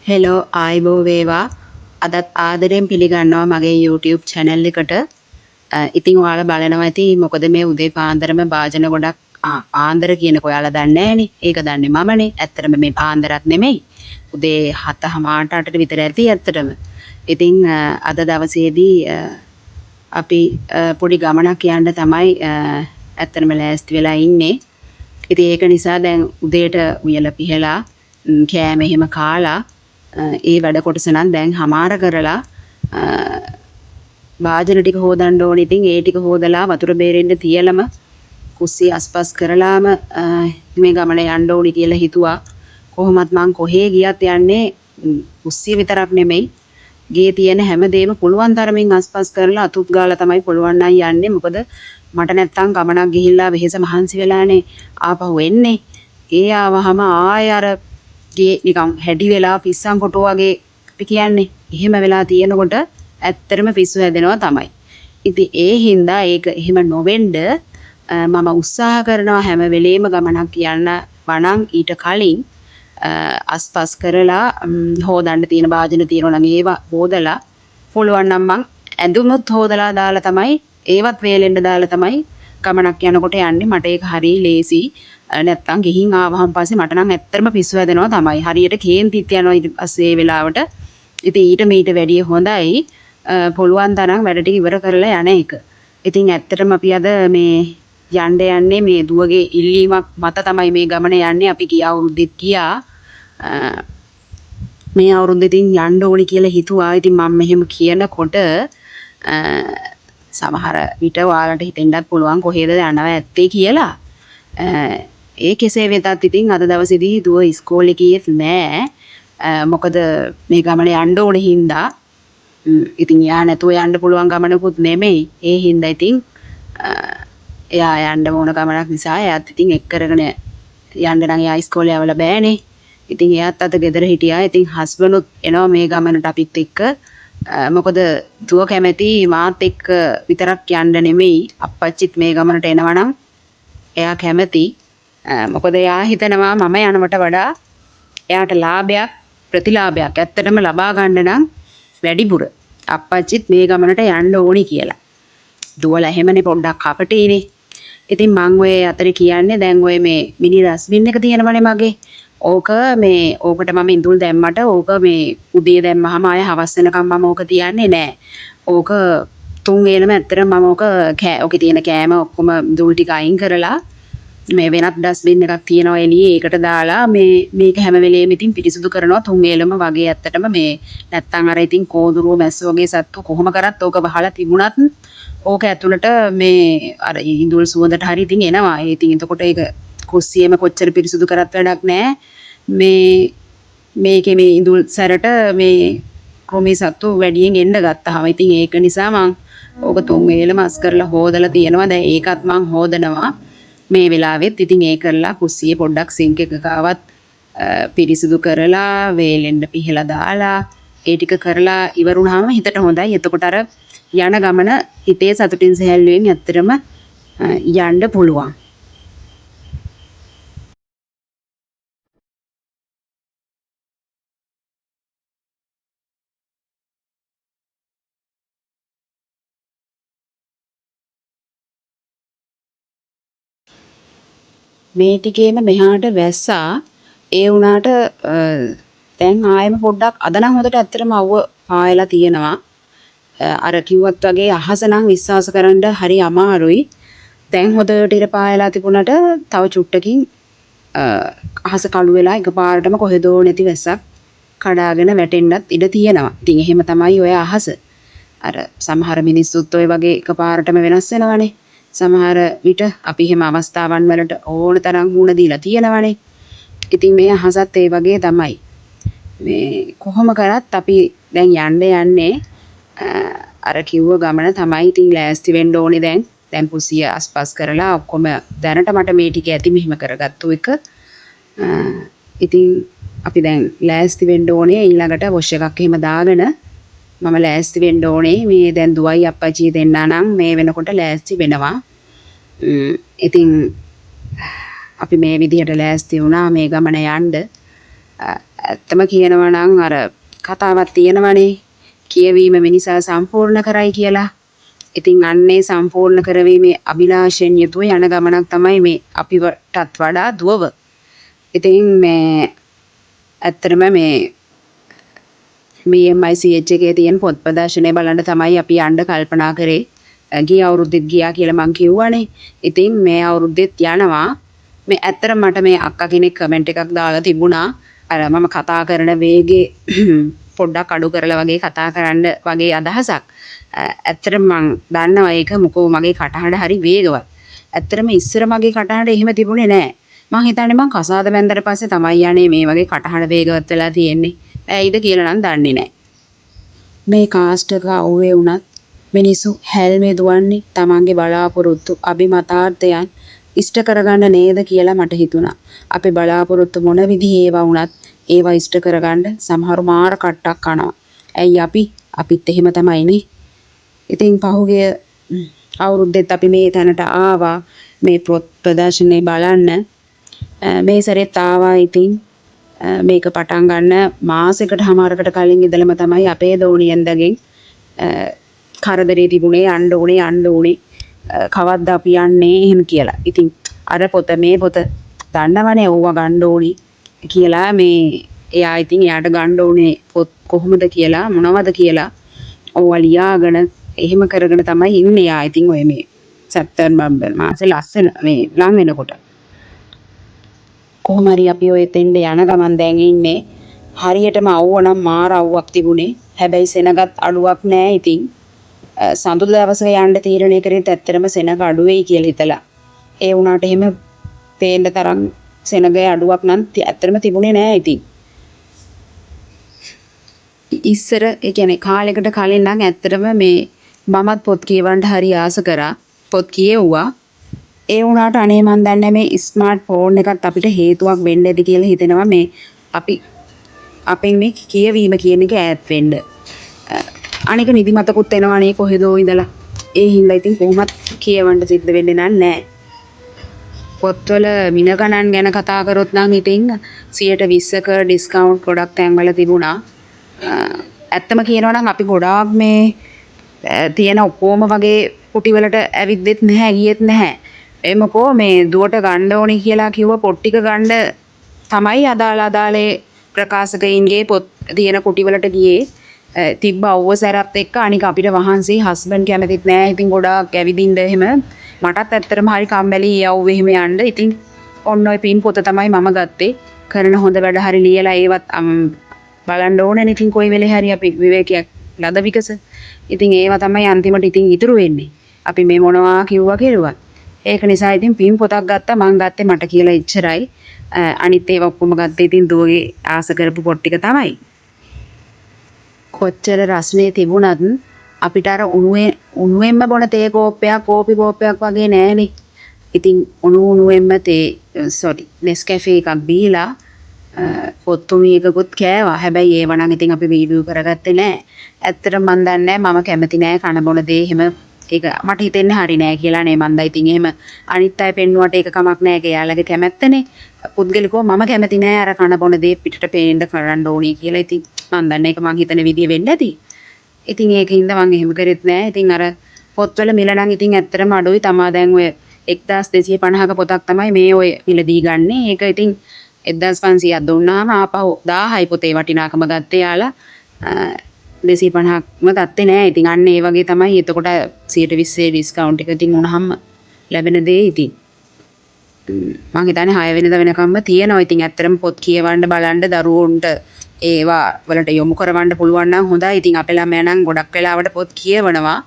Hello ආයිබෝ වේවා අදත් ආදරයෙන් පිළිගන්නවා මගේ YouTube channel එකට. ඉතින් ඔයාලා බලනවා ඇති මොකද මේ උදේ පාන්දරම වාජන ගොඩක් පාන්දර කියනක ඔයාලා දන්නේ නැහනේ. ඒක දන්නේ මමනේ. ඇත්තටම මේ පාන්දරක් නෙමෙයි. උදේ 7:00-8:00ට විතර ඇති ඇත්තටම. ඉතින් අද දවසේදී අපි පොඩි ගමනක් යන්න තමයි ඇත්තටම ලෑස්ති වෙලා ඉන්නේ. ඉතින් ඒක නිසා දැන් උදේට උයලා පිහලා කෑම එහෙම කාලා ඒ වැඩ කොටස නම් දැන් හමාර කරලා වාජන ටික හොදන්න ඕනේ. ඉතින් ඒ ටික හොදලා වතුර බේරෙන්න තියලම කුස්සිය අස්පස් කරලාම මේ ගමන යන්න ඕනේ කියලා හිතුවා. කොහොමත් මං කොහේ ගියත් යන්නේ කුස්සිය විතරක් නෙමෙයි. ගේ තියෙන හැමදේම පුළුවන් තරමින් අස්පස් කරලා අතුත් ගාලා තමයි පුළුවන් නම් යන්නේ. මොකද මට නැත්තම් ගමනක් ගිහිල්ලා වෙහෙස මහන්සි වෙලානේ ආපහු එන්නේ. ඒ ආවහම ආය අර ගේ නිකන් හැඩි වෙලා පිස්සන් කොටෝ වගේ අපි කියන්නේ. එහෙම වෙලා තියෙනකොට ඇත්තටම පිස්සු හැදෙනවා තමයි. ඉතින් ඒ හින්දා ඒක එහෙම නොවෙන්න මම උත්සාහ කරනවා හැම වෙලේම ගමනක් යන්න වණන් ඊට කලින් අස්පස් කරලා හොදන්න තියෙන වාජන තියෙනවා නම් ඒවා හොදලා පුළුවන් නම් මං ඇඳුමුත් හොදලා දාලා තමයි ඒවත් වේලෙන්න දාලා තමයි ගමනක් යනකොට යන්නේ. මට ඒක හරිය ලේසි. නැත්තම් ගිහින් ආවහම පස්සේ මට නම් ඇත්තටම පිස්සු හැදෙනවා තමයි. හරියට කේන්තිත් යනවා ඊට පස්සේ ඒ වෙලාවට. ඉතින් ඊට මීට වැඩිය හොඳයි පුළුවන් තරම් වැඩ ටික ඉවර කරලා යන එක. ඉතින් ඇත්තටම අපි අද මේ යන්නේ මේ දුවගේ ඉල්ලීමක් මත තමයි මේ ගමන යන්නේ. අපි ගිය අවුරුද්දෙත් ගියා. මේ අවුරුද්දෙන් යන්න ඕනි කියලා හිතුවා. ඉතින් මම මෙහෙම කියනකොට සමහර විට ඔයාලට හිතෙන්නත් පුළුවන් කොහෙද යනවා ඇත්තේ කියලා. ඒ කෙසේ වෙතත් ඉතින් අද දවසේදී දුව ඉස්කෝලේ ගියෙත් නෑ. මොකද මේ ගමන යන්න ඕනේ හින්දා. ඉතින් යා නැතුව යන්න පුළුවන් ගමනකුත් නෙමෙයි. ඒ හින්දා ඉතින් එයා යන්න ඕන ගමනක් නිසා එයාත් ඉතින් එක් කරගෙන යන්න නම් එයා ඉස්කෝලේ යවලා බෑනේ. ඉතින් එයාත් අද ගෙදර හිටියා. ඉතින් හස්බන්ඩ්ුත් එනවා මේ ගමනට අපිත් එක්ක. මොකද දුව කැමති මාත් එක්ක විතරක් යන්න නෙමෙයි අප්පච්චිත් මේ ගමනට එනවනම් එයා කැමති. මොකද එයා හිතනවා මම යනවට වඩා එයාට ලාභයක් ප්‍රතිලාභයක් ඇත්තටම ලබා ගන්න නම් වැඩිපුර අප්පච්චිත් මේ ගමනට යන්න ඕනි කියලා. දුවලා එහෙමනේ පොඩ්ඩක් කපටීනේ. ඉතින් මං ඔය අතරේ කියන්නේ දැන් ඔය මේ මිනි ඩස්බින් එක තියෙනවනේ මගේ. ඕක මේ ඕකට මම ඉඳුල් දැම්මට ඕක මේ උදේ දැම්මහම ආය හවස් වෙනකම් මම ඕක තියන්නේ නෑ. ඕක තුන් වේලම ඇත්තටම මම ඕක ඕකේ තියෙන කෑම ඔක්කොම ඉඳුල් ටික අයින් කරලා මේ වෙනත් ඩස්බින් එකක් තියෙනවා එළියේ ඒකට දාලා මේක හැම වෙලේම ඉතින් පිරිසිදු කරනවා තුන් වේලම වගේ. ඇත්තටම මේ නැත්තම් අර ඉතින් කෝදුරුව මැස්ස වගේ සත්තු කොහොම කරත් ඕක වහලා තිබුණත් ඕක ඇතුළට මේ අර ඉඳුල් සුවඳට හරි ඉතින් එනවා. ඉතින් එතකොට ඒක කුස්සියේම කොච්චර පිරිසිදු කරත් වැඩක් නැහැ. මේකේ මේ ඉඳුල් සැරට මේ කොමේ සත්තු වැඩියෙන් එන්න ගත්තාම ඉතින් ඒක නිසා මං ඕක තුන් වේලම අස් කරලා හොදලා තියෙනවා. දැන් ඒකත් මං හොදනවා මේ වෙලාවෙත්. ඉතින් ඒ කරලා කුස්සියේ පොඩ්ඩක් සිංක් එකකවත් පිරිසිදු කරලා වේලෙන්න පිහලා දාලා ඒ ටික කරලා ඉවරුනහම හිතට හොඳයි. එතකොට අර යන ගමන හිතේ සතුටින් සැහැල්ලුවෙන් ඇත්තටම යන්න පුළුවන්. මේ ටිකේම මෙහාට වැස්සා. ඒ වුණාට දැන් ආයෙම පොඩ්ඩක් අද නම් හොඳට ඇත්තටම අවුව පායලා තියෙනවා. අර කිව්වත් වගේ අහස නම් විශ්වාස කරන්න හරි අමාරුයි. දැන් හොඳට ඉර පායලා තිබුණට තව චුට්ටකින් අහස කළු වෙලා එකපාරටම කොහෙදෝ නැති වැස්සක් කඩාගෙන වැටෙන්නත් ඉඩ තියෙනවා. ඉතින් එහෙම තමයි ඔය අහස. අර සමහර මිනිස්සුත් ඔය වගේ එකපාරටම වෙනස් වෙනවනේ. සමහර විට අපි එහෙම අවස්ථාවන් වලට ඕන තරම් මුණ දීලා තියෙනවනේ. ඉතින් මේ අහසත් ඒ වගේ තමයි. මේ කොහොම කරත් අපි දැන් යන්නේ අර කිව්ව ගමන තමයි. ඉතින් ලෑස්ති වෙන්න ඕනේ දැන්. දැන් පුසිය අස්පස් කරලා ඔක්කොම දැනට මට මේ ටික ඇති මෙහෙම කරගත්තු එක. ඉතින් අපි දැන් ලෑස්ති වෙන්න ඕනේ ඊළඟට වොෂ් එකක් එහෙම දාගෙන මම ලෑස්ති වෙන්න ඕනේ. මේ දැන් දුවයි අප්පච්චි දෙන්නා නම් මේ වෙනකොට ලෑස්ති වෙනවා. ඉතින් අපි මේ විදිහට ලෑස්ති වුණා මේ ගමන යන්න. ඇත්තම කියනවා නම් අර කතාවක් තියෙනවනේ කියවීම මිනිසා සම්පූර්ණ කරයි කියලා. ඉතින් අන්නේ සම්පූර්ණ කරවීමේ අභිලාෂයෙන් යුතුව යන ගමනක් තමයි මේ අපිටත් වඩා දුවව. ඉතින් මේ ඇත්තටම මේ MICH එකේ තියෙන පොත් ප්‍රදර්ශනය බලන්න තමයි අපි යන්න කල්පනා කරේ. ගිය අවුරුද්දෙත් ගියා කියලා මං කිව්වනේ. ඉතින් මේ අවුරුද්දෙත් යනවා. මේ ඇත්තට මට මේ අක්කා කෙනෙක් කමෙන්ට් එකක් දාලා තිබුණා. අර මම කතා කරන වේගේ පොඩ්ඩක් අඩු කරලා වගේ කතා කරන්න වගේ අදහසක්. ඇත්තට මං දන්නවා ඒක මොකෝ මගේ කටහඬ හරි වේගවත්. ඇත්තටම ඉස්සර මගේ කටහඬ එහෙම තිබුණේ නැහැ. මං හිතන්නේ මං කසාද බැන්දට පස්සේ තමයි යන්නේ මේ වගේ කටහඬ වේගවත් වෙලා තියෙන්නේ. ඇයිද කියලා නම් දන්නේ නැහැ. මේ කාස්ට් එක අවුවේ වුණත් මිනිස්සු හැල්මේ දුවන්නේ තමන්ගේ බලාපොරොත්තු අභිමතාර්ථයන් ඉෂ්ට කරගන්න නේද කියලා මට හිතුණා. අපේ බලාපොරොත්තු මොන විදිහේ ඒවා වුණත් ඒවා ඉෂ්ට කරගන්න සමහරු මාර කට්ටක් කනවා. ඇයි අපිත් එහෙම තමයිනේ. ඉතින් පහුගිය අවුරුද්දෙත් අපි මේ තැනට ආවා මේ පොත් ප්‍රදර්ශනේ බලන්න. මේ සැරේත් ආවා. ඉතින් මේක පටන් ගන්න මාසෙකට හමාරකට කලින් ඉඳලම තමයි අපේ දෝණියෙන්දගෙන් කරදරේ තිබුණේ යන්න ඕනේ කවද්ද අපි යන්නේ එහෙම කියලා. ඉතින් අර පොත මේ පොත දන්නවනේ ඕවා ගන්න ඕනි කියලා මේ එයා ඉතින් එයාට ගන්න ඕනේ පොත් කොහොමද කියලා මොනවද කියලා ඕවා ලියාගෙන එහෙම කරගෙන තමයි ඉන්නේ. එයා ඉතින් ඔය මේ සැප්තැම්බර් මාසේ ලස්සන මේ ලඟ වෙනකොට කොහොම හරි අපි ඔය එතෙන්ද යන ගමන් දැන් ඉන්නේ. හරියටම අවුව නම් මාර අවුවක් තිබුණේ. හැබැයි සෙනගත් අඩුවක් නෑ. ඉතින් සඳුදා දවසක යන්න තීරණය කරේත් ඇත්තටම සෙනග අඩු වෙයි කියලා හිතලා. ඒ වුණාට එහෙම පේන්න තරම් සෙනගේ අඩුවක් නම් ඇත්තටම තිබුණේ නෑ. ඉතින් ඉස්සර ඒ කියන්නේ කාලයකට කලින් නම් ඇත්තටම මේ මමත් පොත් කියවන්න හරි ආස කරා. පොත් කියෙව්වා. ඒ වුණාට අනේ මන් දන්නේ මේ ස්මාර්ට් ෆෝන් එකත් අපිට හේතුවක් වෙන්න ඇති කියලා හිතෙනවා මේ අපෙන් මේ කියවීම කියන එක ඈත් වෙන්න. අනික නිදිමතකුත් එනවනේ කොහෙදෝ ඉඳලා. ඒ හින්දා ඉතින් කොහොමත් කියවන්න සිද්ධ වෙන්නේ නැහැ. පොත්වල මිල ගණන් ගැන කතා කරොත් නම් ඉතින් 120ක ඩිස්කවුන්ට් ගොඩක් තැන්වල තිබුණා. ඇත්තම කියනවා නම් අපි ගොඩාක් මේ තියෙන ඔක්කොම වගේ කුටිවලට ඇවිද්දෙත් නැහැ ගියෙත් නැහැ. එමකෝ මේ දුවට ගන්න ඕනේ කියලා කිව්ව පොත් ටික ගන්න තමයි අදාළේ ප්‍රකාශකයින්ගේ පොත් තියෙන කුටිවලට ගියේ. තිබ්බ අවුව සැරත් එක්ක අනික අපිට වහන්සේ හස්බන්ඩ් කැමතිත් නෑ. ඉතින් ගොඩාක් ඇවිදින්න එහෙම මටත් ඇත්තටම හරි කම්මැලි යවුව එහෙම යන්න. ඉතින් ඔන්න ඔය පින් පොත තමයි මම ගත්තේ. කරන හොඳ වැඩ හරි ලියලා ඒවත් බලන්න ඕනේ. ඉතින් කොයි වෙලේ හරි අපි විවේකයක් ලද විකස. ඉතින් ඒවා තමයි අන්තිමට ඉතින් ඉතුරු වෙන්නේ. අපි මේ මොනවා කිව්වා කෙරුවත්. ඒක නිසා ඉතින් පින් පොතක් ගත්තා. මං ගත්තේ මට කියලා ඉච්චරයි. අනිත් ඒවා ඔක්කොම ගත්තේ ඉතින් දුවගේ ආස කරපු පොත් ටික තමයි. කොච්චර රස්නේ තිබුණත් අපිට අර උණුවෙන්ම බොන තේ කෝප්පයක් කෝපි කෝප්පයක් වගේ නෑනේ. ඉතින් උණුවෙන්ම නෙස්කැෆේ එකක් බීලා පොත්තුමි එකකුත් කෑවා. හැබැයි ඒව නම් ඉතින් අපි වීඩියෝ කරගත්තේ නෑ. ඇත්තටම මන් දන්නේ නෑ මම කැමති නෑ කන බොන දේ එහෙම ඒක මට හිතෙන්නේ හරි නෑ කියලා නේ මන්දා. ඉතින් එහෙම අනිත් අය පෙන්නුවට ඒක කමක් නෑ. ඒක යාළගේ කැමැත්තනේ. පුද්ගලිකව මම කැමති නෑ අර කන බොන දේ පිටට පේන්න කරන්න ඕනේ කියලා. ඉතින් මන් දන්නේ ඒක මං හිතන විදිය වෙන්න ඇති. ඉතින් ඒකින්ද මං එහෙම කරෙත් නෑ. ඉතින් අර පොත්වල මිල නම් ඉතින් ඇත්තටම අඩුයි. තමා දැන් ඔය 1250ක පොතක් තමයි මේ ඔය මිලදී ගන්නෙ. ඒක ඉතින් 1500ක් දුන්නාම ආපහු 1000යි පොතේ වටිනාකම ගත්තේ යාලා. 250ක්ම ගත්තේ නෑ. ඉතින් අන්න ඒ වගේ තමයි. එතකොට 120 ඩිස්කවුන්ට් එක ඉතින් උනහම ලැබෙන දේ ඉතින් මං හිතන්නේ 6 වෙනිදා වෙනකම්ම තියෙනවා. ඉතින් ඇත්තටම පොත් කියවන්න බලන්න දරුවොන්ට ඒවා වලට යොමු කරවන්න පුළුවන් නම් හොඳයි. ඉතින් අපේ ළමයා නම් ගොඩක් වෙලාවට පොත් කියවනවා.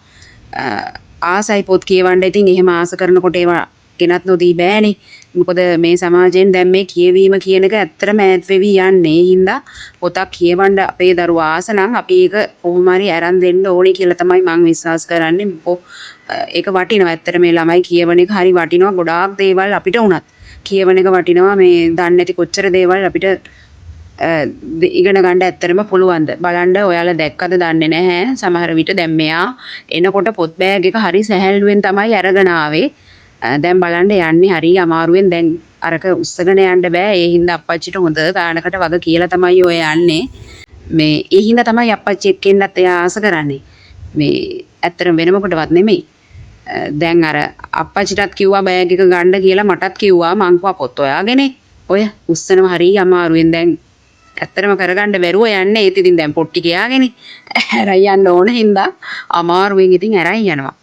ආසයි පොත් කියවන්න. ඉතින් එහෙම ආස කරනකොට ඒවා ගෙනත් නොදී බෑනේ. මොකද මේ සමාජයෙන් දැන් මේ කියවීම කියන එක ඇත්තටම ඈත් වෙවි යන්නේ. ඒ හින්දා පොතක් කියවන්න අපේ දරුවා ආස නම් අපි ඒක කොහොම හරි අරන් දෙන්න ඕනේ කියලා තමයි මම විශ්වාස කරන්නේ. ඒක වටිනවා. ඇත්තට මේ ළමයි කියවන එක හරි වටිනවා. ගොඩාක් දේවල් අපිට උනත් කියවන එක වටිනවා. මේ දන්නේ නැති කොච්චර දේවල් අපිට ඉගෙන ගන්න ඇත්තටම පුළුවන්ද බලන්න. ඔයාලා දැක්කද දන්නේ නැහැ. සමහර විට දැන් මෙයා එනකොට පොත් බෑග් එක හරි සැහැල්ලුවෙන් තමයි අරගෙන ආවේ. දැන් බලන්න යන්නේ හරි අමාරුවෙන් දැන් අරක උස්සගෙන යන්න බෑ. ඒ හින්දා අප්පච්චිට හොඳ ගානකට වග කියලා තමයි ඔය යන්නේ. මේ ඒ හින්දා තමයි අප්පච්චි එක්කෙන්නත් එයා ආස කරන්නේ. මේ ඇත්තටම වෙන මොකටවත් නෙමෙයි. දැන් අර අප්පච්චිටත් කිව්වා බෑග් එක ගන්න කියලා මටත් කිව්වා මං කිව්වා පොත් ඔයාගෙන ඔය උස්සනවා හරි අමාරුවෙන් දැන් ඇත්තටම කරගන්න බැරුව යන්නේ ඒත් ඉතින් දැන් පොට්ටි ගියාගෙන ඇරයි යන්න ඕන හින්දා අමාරුවෙන් ඉතින් ඇරයි යනවා.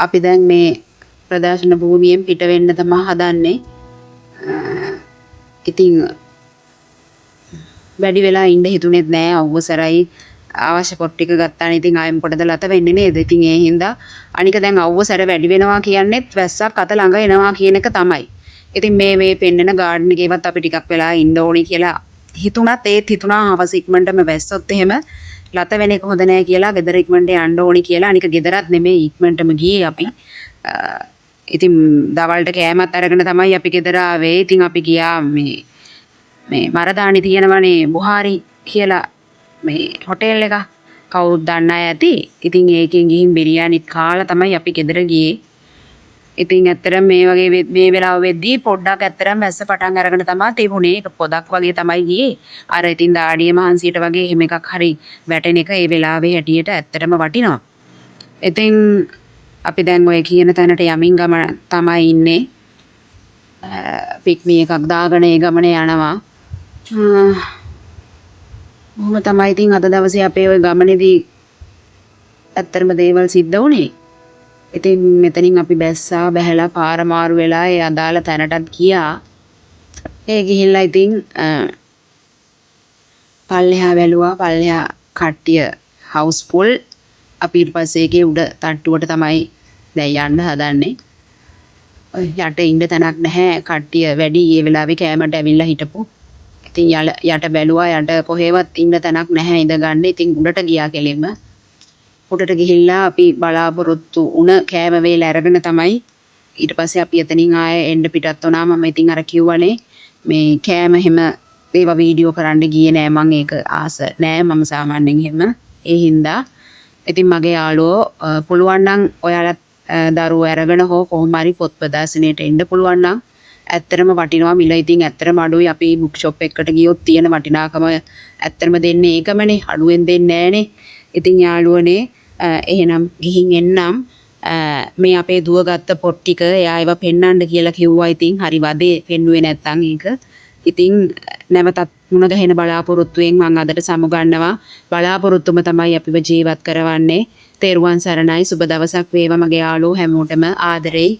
අපි දැන් මේ ප්‍රදර්ශන භූමියෙන් පිට වෙන්න තමයි හදන්නේ. ඉතින් වැඩි වෙලා ඉන්න හිතුනේත් නෑ අවුවසරයි අවශ්‍ය පොත් ටික ගත්තානේ ඉතින් ආයෙ මොකටද ලත වෙන්නේ නේද? ඉතින් ඒ හින්දා අනික දැන් අවුවසර වැඩි වෙනවා කියන්නේත් වැස්සක් අත ළඟ එනවා කියන එක තමයි. ඉතින් මේ පෙන්නන ගාඩන් එකේවත් අපි ටිකක් වෙලා ඉන්න ඕනේ කියලා හිතුණත් ඒත් හිතුණා හවස ඉක්මනටම වැස්සොත් එහෙම ලත වෙන එක හොඳ නෑ කියලා ගෙදර ඉක්මනට යන්න ඕනේ කියලා. අනික ගෙදරත් නෙමෙයි ඉක්මනටම ගියේ අපි. ඉතින් දවල්ට කෑමත් අරගෙන තමයි අපි ගෙදර ආවේ. ඉතින් අපි ගියා මේ මරදානි තියෙනවනේ බුහාරි කියලා මේ හොටෙල් එක කවුරුත් දන්න අය ඇති. ඉතින් ඒකෙන් ගිහින් බිරියානිත් කාලා තමයි අපි ගෙදර ගියේ. ඉතින් ඇත්තටම මේ වගේ මේ වෙලාව වෙද්දී පොඩ්ඩක් ඇත්තටම වැස්ස පටන් අරගෙන තමයි තිබුණේ. ඒක පොදක් වගේ තමයි ගියේ. අර ඉතින් දාඩිය මහන්සියට වගේ එහෙම එකක් හරි වැටෙන එක ඒ වෙලාවේ හැටියට ඇත්තටම වටිනවා. ඉතින් අපි දැන් ඔය කියන තැනට යමින් ගමන තමයි ඉන්නේ. පික්මි එකක් දාගෙන ඒ ගමනේ යනවා. මොහොම තමයි ඉතින් අද දවසේ අපේ ওই ගමනේදී ඇත්තටම දේවල් සිද්ධ වුණේ. ඉතින් මෙතනින් අපි බැස්සා බැහැලා පාර මාරු වෙලා ඒ අදාළ තැනටත් ගියා. ඒ ගිහිල්ලා ඉතින් පල්ලෙහා බැලුවා. පල්ලෙහා කට්ටිය හවුස් ෆුල්. අපි ඊට පස්සේ ඒකේ උඩ තට්ටුවට තමයි දැන් යන්න හදන්නේ. ඔය යට ඉන්න තැනක් නැහැ. කට්ටිය වැඩි ඒ වෙලාවේ කෑමට ඇවිල්ලා හිටපු. ඉතින් යට බැලුවා යට කොහෙවත් ඉන්න තැනක් නැහැ ඉඳගන්න. ඉතින් උඩට ගියා කෙලින්ම. උඩට ගිහිල්ලා අපි බලාපොරොත්තු වුණ කෑම වේල අරගෙන තමයි ඊට පස්සේ අපි එතනින් ආයේ එන්න පිටත් වුණා. මම ඉතින් අර කිව්වනේ මේ කෑම හැම ඒවා වීඩියෝ කරන්න ගියේ නෑ. මම ඒක ආස නෑ. මම සාමාන්‍යයෙන් එහෙම ඒ හින්දා ඉතින් මගේ යාළුවෝ පුළුවන් නම් ඔයාලත් දරුවෝ අරගෙන හෝ කොහොම හරි පොත් ප්‍රදර්ශනයට එන්න පුළුවන් නම් ඇත්තටම වටිනවා. මිල ඉතින් ඇත්තටම අඩුයි. අපි බුක් ෂොප් එකකට ගියොත් තියෙන වටිනාකම ඇත්තටම දෙන්නේ ඒකමනේ. අඩුවෙන් දෙන්නේ නෑනේ. ඉතින් යාළුවනේ එහෙනම් ගිහින් එන්නම්. මේ අපේ දුව ගත්ත පොත් ටික එයා ඒවා පෙන්වන්න කියලා කිව්වා. ඉතින් හරි වදේ පෙන්නුවේ නැත්තම් ඒක. ඉතින් නැවතත් මුණ ගැහෙන බලාපොරොත්තුවෙන් මම අදට සමුගන්නවා. බලාපොරොත්තුම තමයි අපිව ජීවත් කරවන්නේ. තෙරුවන් සරණයි. සුබ දවසක් වේවා මගේ යාළුවෝ හැමෝටම ආදරෙයි.